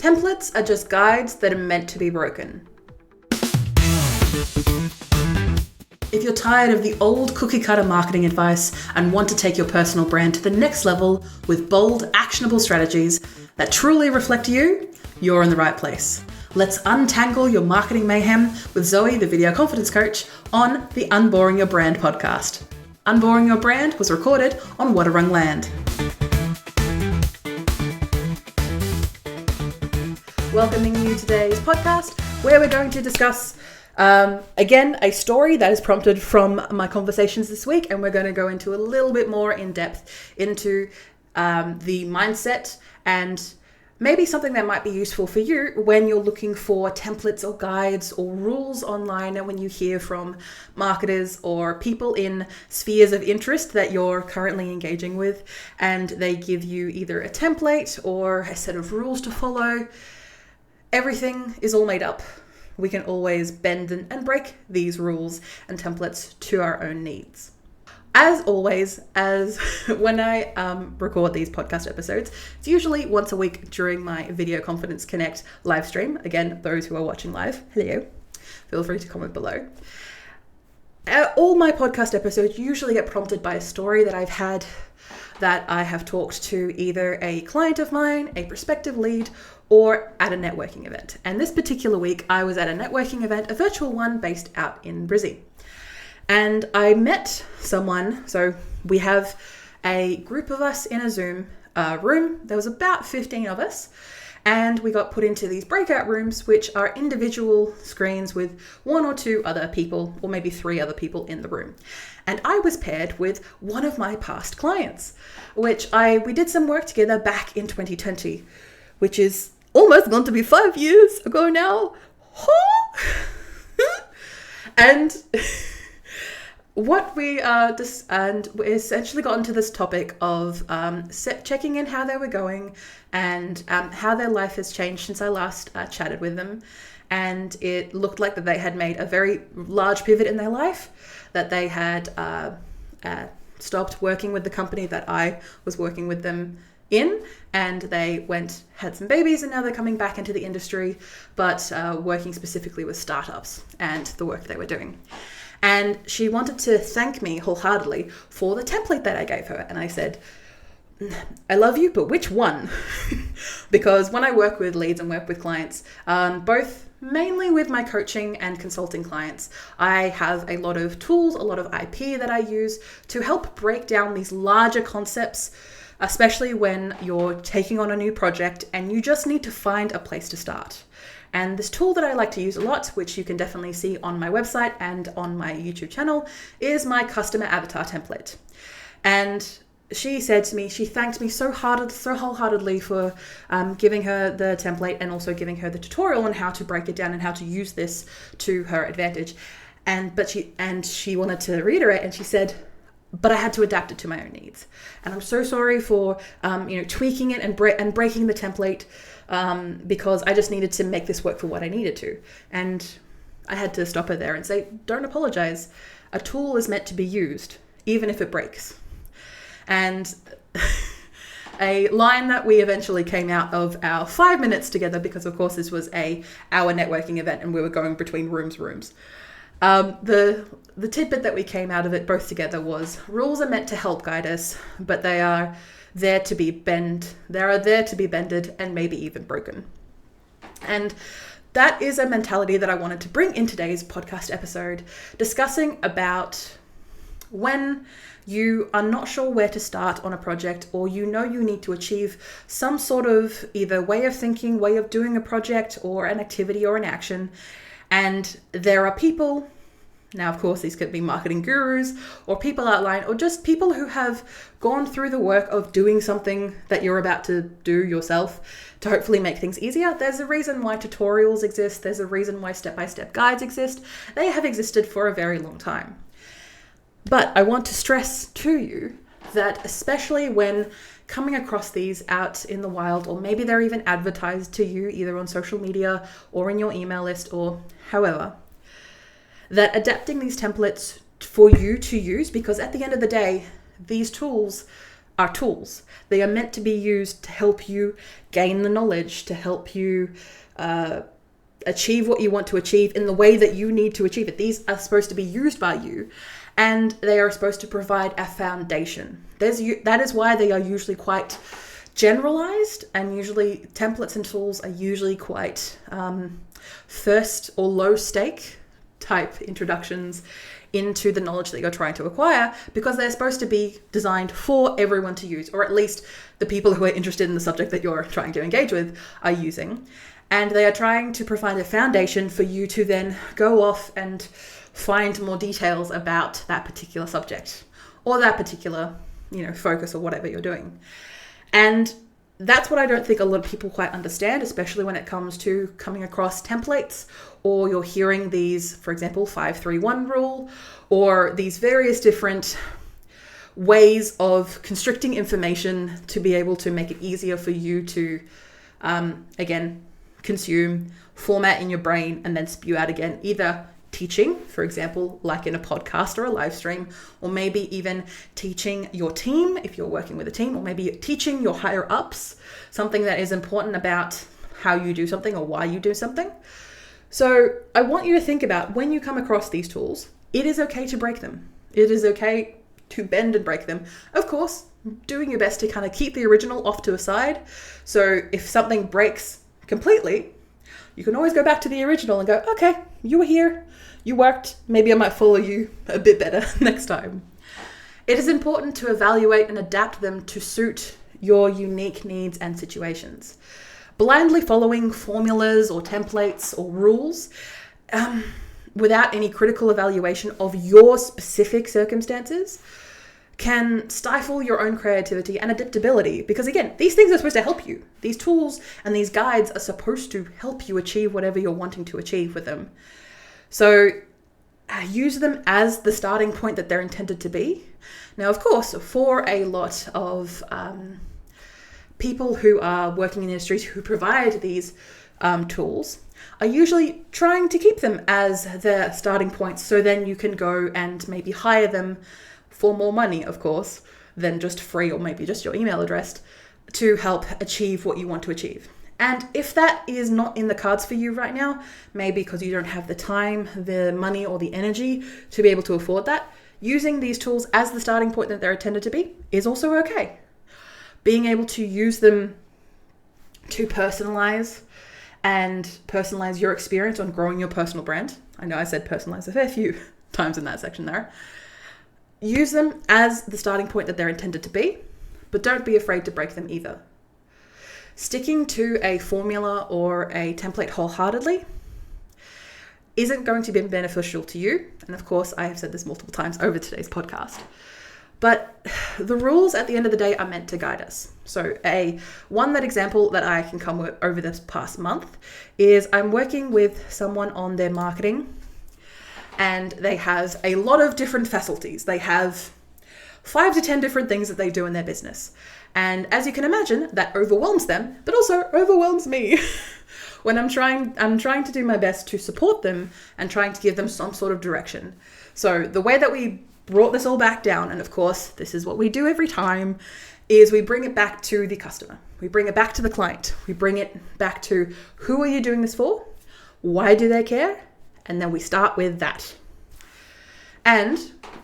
Templates are just guides that are meant to be broken. If you're tired of the old cookie-cutter marketing advice and want to take your personal brand to the next level with bold, actionable strategies that truly reflect you, you're in the right place. Let's untangle your marketing mayhem with Zoe, the video confidence coach, on the Unboring Your Brand podcast. Unboring Your Brand was recorded on Wadawurrung land. Welcoming you to today's podcast, where we're going to discuss again, a story that is prompted from my conversations this week, and we're going to go into a little bit more in depth into the mindset and maybe something that might be useful for you when you're looking for templates or guides or rules online, and when you hear from marketers or people in spheres of interest that you're currently engaging with, and they give you either a template or a set of rules to follow. Everything is all made up. We can always bend and break these rules and templates to our own needs. As always, as when I record these podcast episodes, it's usually once a week during my Video Confidence Connect live stream. Again, those who are watching live, hello. Feel free to comment below. All my podcast episodes usually get prompted by a story that I've had that I have talked to either a client of mine, a prospective lead, or at a networking event. And this particular week, I was at a networking event, a virtual one based out in Brizzy. And I met someone, so we have a group of us in a Zoom room. There was about 15 of us, and we got put into these breakout rooms, which are individual screens with one or two other people, or maybe three other people in the room. And I was paired with one of my past clients, which we did some work together back in 2020, which is almost going to be 5 years ago now. And what we essentially got into this topic of checking in how they were going and how their life has changed since I last chatted with them. And it looked like that they had made a very large pivot in their life, that they had stopped working with the company that I was working with them in, and they had some babies, and now they're coming back into the industry, but working specifically with startups and the work they were doing. And she wanted to thank me wholeheartedly for the template that I gave her. And I said, I love you, but which one? Because when I work with leads and work with clients, both mainly with my coaching and consulting clients, I have a lot of tools, a lot of IP that I use to help break down these larger concepts, especially when you're taking on a new project and you just need to find a place to start. And this tool that I like to use a lot, which you can definitely see on my website and on my YouTube channel, is my customer avatar template. And she said to me, she thanked me so wholeheartedly for giving her the template and also giving her the tutorial on how to break it down and how to use this to her advantage. But she wanted to reiterate, and she said, but I had to adapt it to my own needs. And I'm so sorry for tweaking it and breaking the template because I just needed to make this work for what I needed to. And I had to stop her there and say, don't apologize. A tool is meant to be used, even if it breaks. And a line that we eventually came out of our 5 minutes together, because of course this was our networking event and we were going between rooms. The tidbit that we came out of it both together was, rules are meant to help guide us, but they are there to be bended and maybe even broken. And that is a mentality that I wanted to bring in today's podcast episode, discussing about when you are not sure where to start on a project, or you need to achieve some sort of either way of thinking, way of doing a project or an activity or an action. And there are people, now of course these could be marketing gurus or people outline, or just people who have gone through the work of doing something that you're about to do yourself to hopefully make things easier. There's a reason why tutorials exist. There's a reason why step-by-step guides exist. They have existed for a very long time. But I want to stress to you that especially when coming across these out in the wild, or maybe they're even advertised to you either on social media or in your email list or however, that adapting these templates for you to use, because at the end of the day, these tools are tools. They are meant to be used to help you gain the knowledge, to help you achieve what you want to achieve in the way that you need to achieve it. These are supposed to be used by you, and they are supposed to provide a foundation. That is why they are usually quite generalized, and usually templates and tools are usually quite first or low stake type introductions into the knowledge that you're trying to acquire, because they're supposed to be designed for everyone to use, or at least the people who are interested in the subject that you're trying to engage with are using. And they are trying to provide a foundation for you to then go off and find more details about that particular subject or that particular, focus or whatever you're doing. And that's what I don't think a lot of people quite understand, especially when it comes to coming across templates, or you're hearing these, for example, 5-3-1 rule, or these various different ways of constricting information to be able to make it easier for you to, again, consume, format in your brain, and then spew out again, either teaching, for example, like in a podcast or a live stream, or maybe even teaching your team if you're working with a team, or maybe teaching your higher ups something that is important about how you do something or why you do something. So I want you to think about, when you come across these tools, it is okay to break them. It is okay to bend and break them. Of course, doing your best to kind of keep the original off to a side. So if something breaks completely, you can always go back to the original and go, okay, you were here, you worked, maybe I might follow you a bit better next time. It is important to evaluate and adapt them to suit your unique needs and situations. Blindly following formulas or templates or rules without any critical evaluation of your specific circumstances can stifle your own creativity and adaptability. Because again, these things are supposed to help you. These tools and these guides are supposed to help you achieve whatever you're wanting to achieve with them. So use them as the starting point that they're intended to be. Now, of course, for a lot of people who are working in industries who provide these tools, are usually trying to keep them as their starting points, so then you can go and maybe hire them for more money, of course, than just free, or maybe just your email address, to help achieve what you want to achieve. And if that is not in the cards for you right now, maybe because you don't have the time, the money, or the energy to be able to afford that, using these tools as the starting point that they're intended to be is also okay. Being able to use them to personalize your experience on growing your personal brand. I know I said personalize a fair few times in that section there. Use them as the starting point that they're intended to be, but don't be afraid to break them either. Sticking to a formula or a template wholeheartedly isn't going to be beneficial to you. And of course, I have said this multiple times over today's podcast. But the rules at the end of the day are meant to guide us. So one example that I can come with over this past month is I'm working with someone on their marketing, and they have a lot of different facilities. They have 5 to 10 different things that they do in their business. And as you can imagine, that overwhelms them, but also overwhelms me when I'm trying to do my best to support them and trying to give them some sort of direction. So the way that we brought this all back down, and of course, this is what we do every time, is we bring it back to the customer. We bring it back to the client. We bring it back to, who are you doing this for? Why do they care? And then we start with that. And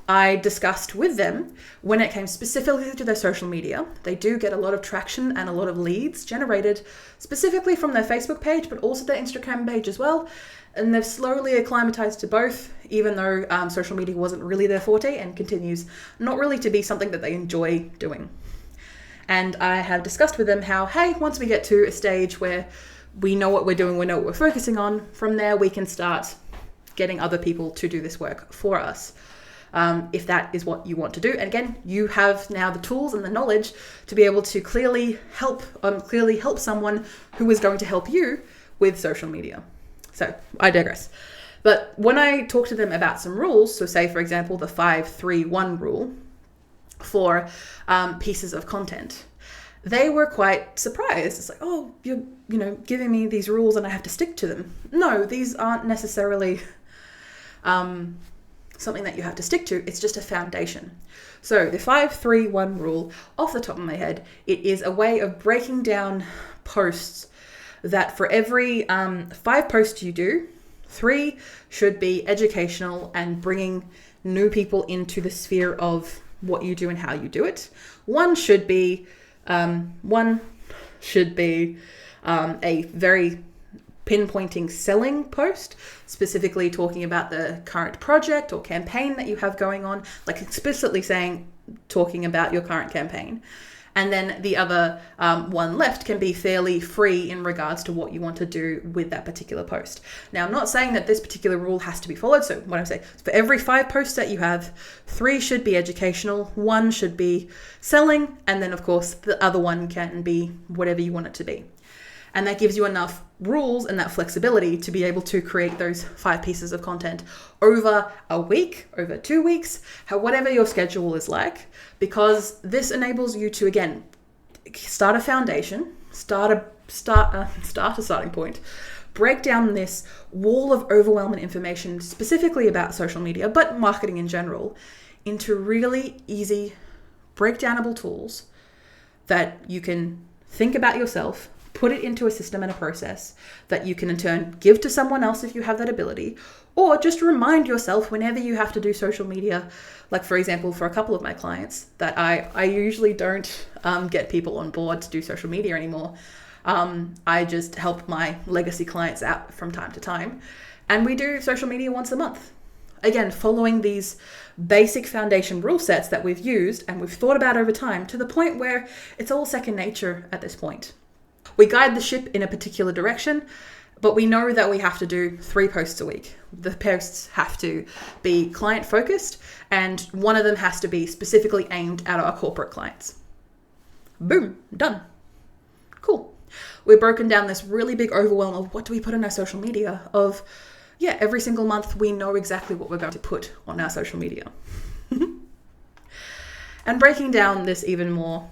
I discussed with them, when it came specifically to their social media, they do get a lot of traction and a lot of leads generated specifically from their Facebook page, but also their Instagram page as well. And they've slowly acclimatized to both, even though social media wasn't really their forte and continues not really to be something that they enjoy doing. And I have discussed with them how, hey, once we get to a stage where we know what we're doing, we know what we're focusing on, from there we can start getting other people to do this work for us. If that is what you want to do. And again, you have now the tools and the knowledge to be able to clearly help someone who is going to help you with social media. So I digress. But when I talk to them about some rules, so say, for example, the 5-3-1 rule for pieces of content, they were quite surprised. It's like, oh, you're giving me these rules and I have to stick to them. No, these aren't necessarily something that you have to stick to. It's just a foundation. So the 5-3-1 rule, off the top of my head, it is a way of breaking down posts that for every 5 posts you do, 3 should be educational and bringing new people into the sphere of what you do and how you do it. One should be a very pinpointing selling post, specifically talking about the current project or campaign that you have going on, like explicitly talking about your current campaign. And then the other one left can be fairly free in regards to what you want to do with that particular post. Now, I'm not saying that this particular rule has to be followed. So what I'm saying, for every 5 posts that you have, 3 should be educational, 1 should be selling, and then of course the other one can be whatever you want it to be. And that gives you enough rules and that flexibility to be able to create those 5 pieces of content over a week, over 2 weeks, whatever your schedule is like, because this enables you to, again, start a foundation, start a starting point, break down this wall of overwhelming information, specifically about social media, but marketing in general, into really easy, breakdownable tools that you can think about yourself, put it into a system and a process that you can in turn give to someone else if you have that ability, or just remind yourself whenever you have to do social media. Like, for example, for a couple of my clients that I usually don't get people on board to do social media anymore. I just help my legacy clients out from time to time, and we do social media once a month. Again, following these basic foundation rule sets that we've used and we've thought about over time to the point where it's all second nature at this point. We guide the ship in a particular direction, but we know that we have to do 3 posts a week. The posts have to be client focused, and one of them has to be specifically aimed at our corporate clients. Boom, done. Cool. We've broken down this really big overwhelm of what do we put on our social media of, every single month we know exactly what we're going to put on our social media. And breaking down this even more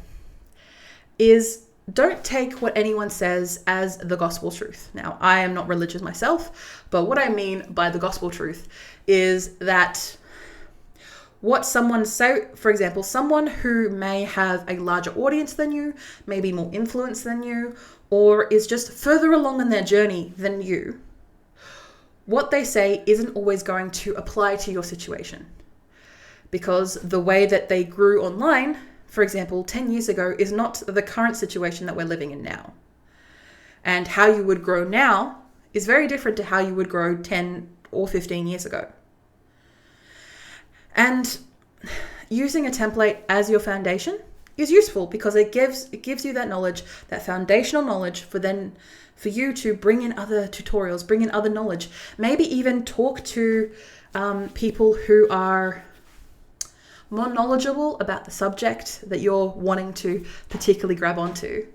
is, don't take what anyone says as the gospel truth. Now, I am not religious myself, but what I mean by the gospel truth is that what someone say, for example, someone who may have a larger audience than you, maybe more influence than you, or is just further along in their journey than you, what they say isn't always going to apply to your situation. Because the way that they grew online, for example, 10 years ago, is not the current situation that we're living in now. And how you would grow now is very different to how you would grow 10 or 15 years ago. And using a template as your foundation is useful because it gives you that knowledge, that foundational knowledge for you to bring in other tutorials, bring in other knowledge, maybe even talk to people who are more knowledgeable about the subject that you're wanting to particularly grab onto.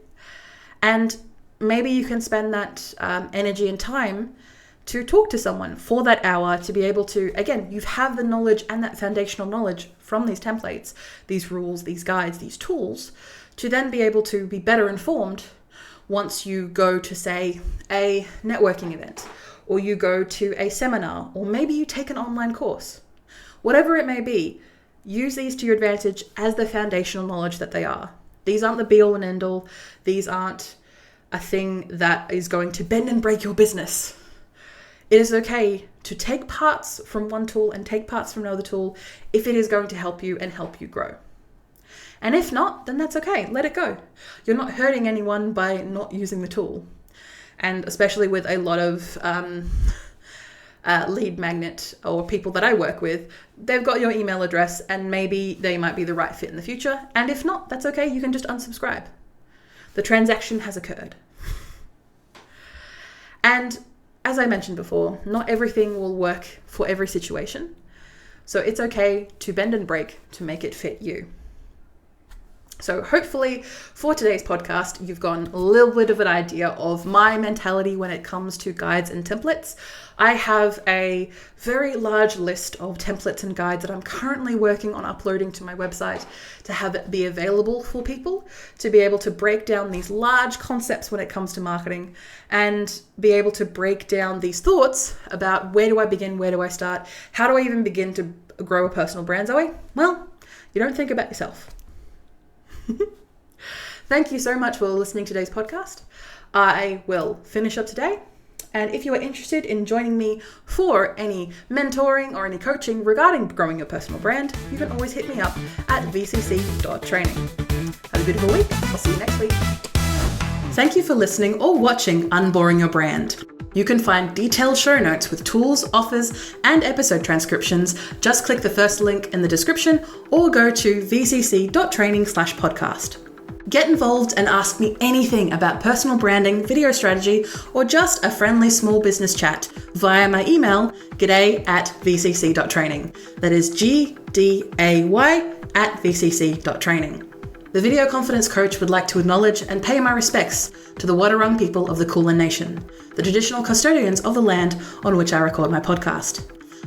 And maybe you can spend that energy and time to talk to someone for that hour to be able to, again, you have the knowledge and that foundational knowledge from these templates, these rules, these guides, these tools, to then be able to be better informed once you go to, say, a networking event, or you go to a seminar, or maybe you take an online course. Whatever it may be, use these to your advantage as the foundational knowledge that they are. These aren't the be-all and end-all. These aren't a thing that is going to bend and break your business. It is okay to take parts from one tool and take parts from another tool if it is going to help you and help you grow. And if not, then that's okay. Let it go. You're not hurting anyone by not using the tool. And especially with a lot of lead magnet or people that I work with, they've got your email address and maybe they might be the right fit in the future. And if not, that's okay. You can just unsubscribe. The transaction has occurred. And as I mentioned before, not everything will work for every situation. So it's okay to bend and break to make it fit you. So hopefully for today's podcast, you've gotten a little bit of an idea of my mentality when it comes to guides and templates. I have a very large list of templates and guides that I'm currently working on uploading to my website to have it be available for people to be able to break down these large concepts when it comes to marketing and be able to break down these thoughts about where do I begin, where do I start, how do I even begin to grow a personal brand, Zoe? Well, you don't think about yourself. Thank you so much for listening to today's podcast. I will finish up today. And if you are interested in joining me for any mentoring or any coaching regarding growing your personal brand, you can always hit me up at vcc.training. Have a beautiful week. I'll see you next week. Thank you for listening or watching Unboring Your Brand. You can find detailed show notes with tools, offers, and episode transcriptions. Just click the first link in the description or go to vcc.training/podcast. Get involved and ask me anything about personal branding, video strategy, or just a friendly small business chat via my email, g'day@vcc.training. That is gday@vcc.training. The Video Confidence Coach would like to acknowledge and pay my respects to the Wadawurrung people of the Kulin Nation, the traditional custodians of the land on which I record my podcast.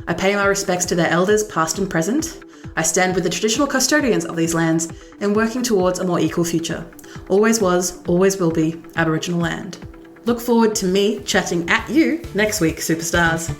I pay my respects to their elders past and present. I stand with the traditional custodians of these lands in working towards a more equal future. Always was, always will be Aboriginal land. Look forward to me chatting at you next week, superstars.